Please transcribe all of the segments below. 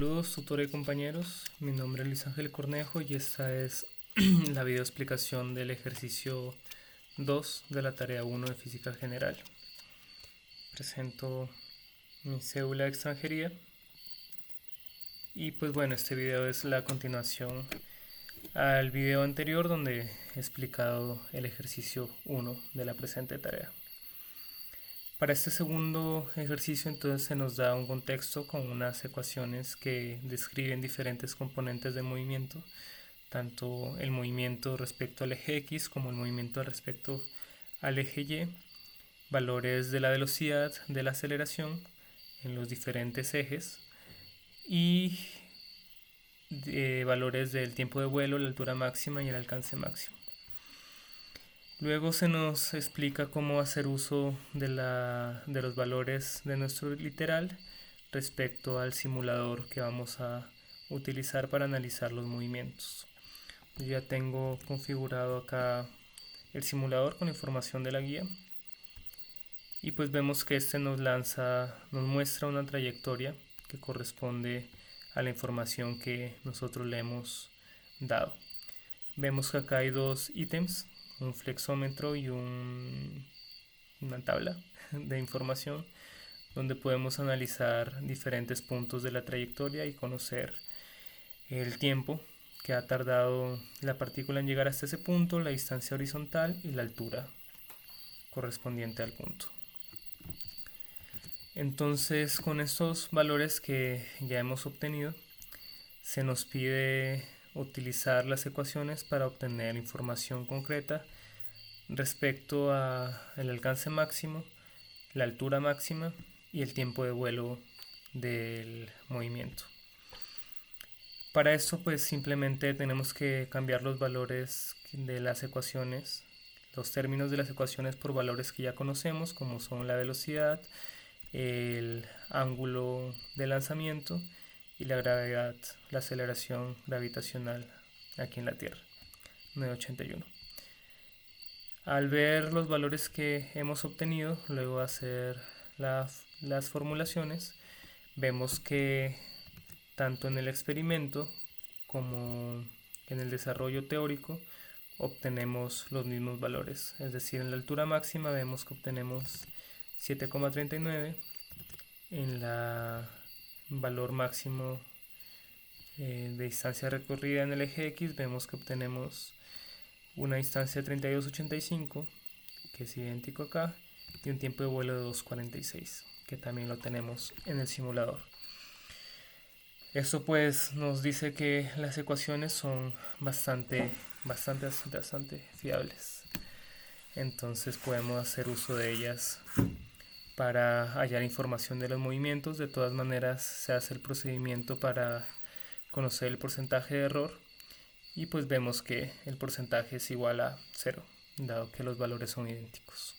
Saludos tutores y compañeros, mi nombre es Luis Ángel Cornejo y esta es la video explicación del ejercicio 2 de la tarea 1 de Física General. Presento mi cédula de extranjería y pues bueno, este video es la continuación al video anterior donde he explicado el ejercicio 1 de la presente tarea. Para este segundo ejercicio entonces se nos da un contexto con unas ecuaciones que describen diferentes componentes de movimiento, tanto el movimiento respecto al eje X como el movimiento respecto al eje Y, valores de la velocidad, de la aceleración en los diferentes ejes y valores del tiempo de vuelo, la altura máxima y el alcance máximo. Luego se nos explica cómo hacer uso de los valores de nuestro literal respecto al simulador que vamos a utilizar para analizar los movimientos. Yo ya tengo configurado acá el simulador con información de la guía y pues vemos que este nos muestra una trayectoria que corresponde a la información que nosotros le hemos dado. Vemos que acá hay dos ítems, un flexómetro y una tabla de información donde podemos analizar diferentes puntos de la trayectoria y conocer el tiempo que ha tardado la partícula en llegar hasta ese punto, la distancia horizontal y la altura correspondiente al punto. Entonces, con estos valores que ya hemos obtenido, se nos pide utilizar las ecuaciones para obtener información concreta respecto al alcance máximo, la altura máxima y el tiempo de vuelo del movimiento. Para esto pues simplemente tenemos que cambiar los valores de las ecuaciones, los términos de las ecuaciones por valores que ya conocemos, como son la velocidad, el ángulo de lanzamiento y la gravedad, la aceleración gravitacional aquí en la Tierra, 981. Al ver los valores que hemos obtenido, luego de hacer las formulaciones, vemos que tanto en el experimento como en el desarrollo teórico obtenemos los mismos valores. Es decir, en la altura máxima vemos que obtenemos 7,39, en la valor máximo de distancia recorrida en el eje X vemos que obtenemos una distancia de 32,85, que es idéntico acá, y un tiempo de vuelo de 2,46, que también lo tenemos en el simulador. Esto pues nos dice que las ecuaciones son bastante fiables. Entonces podemos hacer uso de ellas para hallar información de los movimientos. De todas maneras se hace el procedimiento para conocer el porcentaje de error y pues vemos que el porcentaje es igual a 0, dado que los valores son idénticos.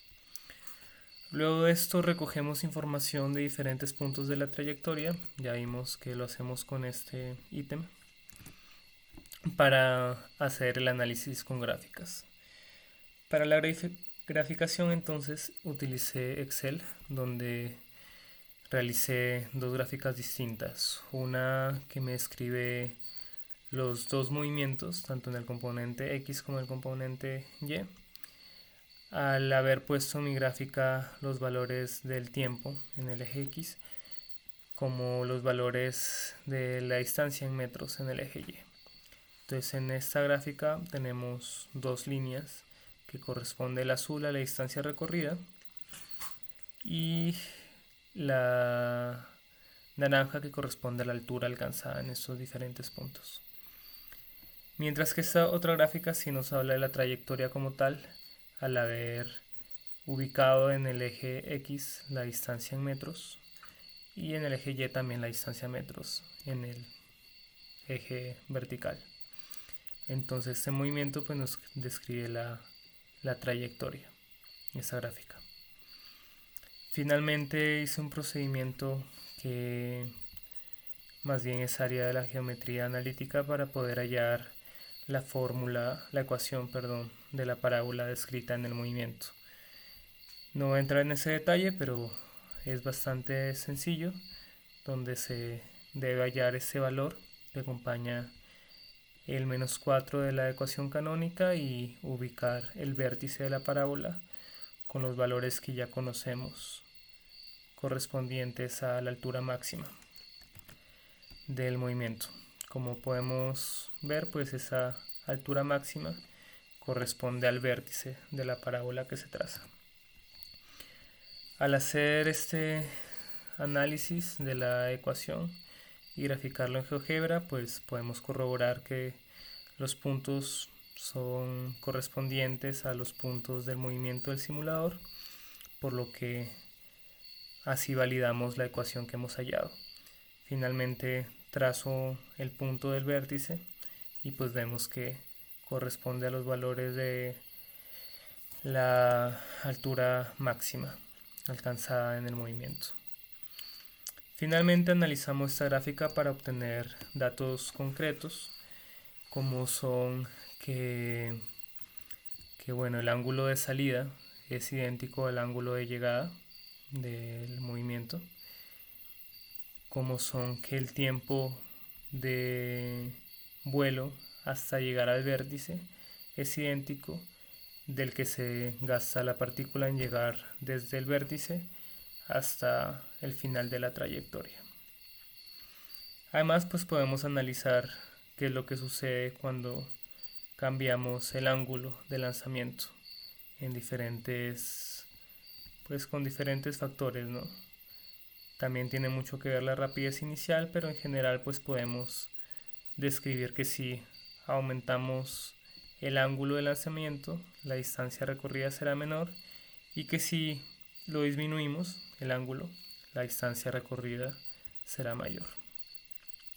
Luego de esto recogemos información de diferentes puntos de la trayectoria. Ya vimos que lo hacemos con este ítem para hacer el análisis con gráficas. Para la graficación entonces utilicé Excel, donde realicé dos gráficas distintas. Una que me describe los dos movimientos, tanto en el componente X como en el componente Y. Al haber puesto en mi gráfica los valores del tiempo en el eje X, como los valores de la distancia en metros en el eje Y. Entonces en esta gráfica tenemos dos líneas que corresponde el azul a la distancia recorrida y la naranja que corresponde a la altura alcanzada en estos diferentes puntos. Mientras que esta otra gráfica sí nos habla de la trayectoria como tal, al haber ubicado en el eje X la distancia en metros y en el eje Y también la distancia en metros en el eje vertical. Entonces este movimiento pues nos describe la trayectoria, esa gráfica. Finalmente hice un procedimiento que más bien es área de la geometría analítica para poder hallar la ecuación de la parábola descrita en el movimiento. No voy a entrar en ese detalle, pero es bastante sencillo, donde se debe hallar ese valor que acompaña el -4 de la ecuación canónica y ubicar el vértice de la parábola con los valores que ya conocemos correspondientes a la altura máxima del movimiento. Como podemos ver, pues esa altura máxima corresponde al vértice de la parábola que se traza. Al hacer este análisis de la ecuación y graficarlo en GeoGebra, pues podemos corroborar que los puntos son correspondientes a los puntos del movimiento del simulador, por lo que así validamos la ecuación que hemos hallado. Finalmente trazo el punto del vértice y pues vemos que corresponde a los valores de la altura máxima alcanzada en el movimiento. Finalmente analizamos esta gráfica para obtener datos concretos, como son que bueno, el ángulo de salida es idéntico al ángulo de llegada del movimiento, como son que el tiempo de vuelo hasta llegar al vértice es idéntico del que se gasta la partícula en llegar desde el vértice hasta el final de la trayectoria. Además, pues podemos analizar qué es lo que sucede cuando cambiamos el ángulo de lanzamiento en con diferentes factores, ¿no? También tiene mucho que ver la rapidez inicial, pero en general pues podemos describir que si aumentamos el ángulo de lanzamiento, la distancia recorrida será menor, y que si lo disminuimos, el ángulo, la distancia recorrida será mayor,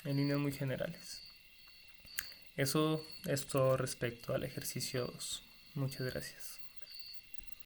en líneas muy generales. Eso es todo respecto al ejercicio 2. Muchas gracias.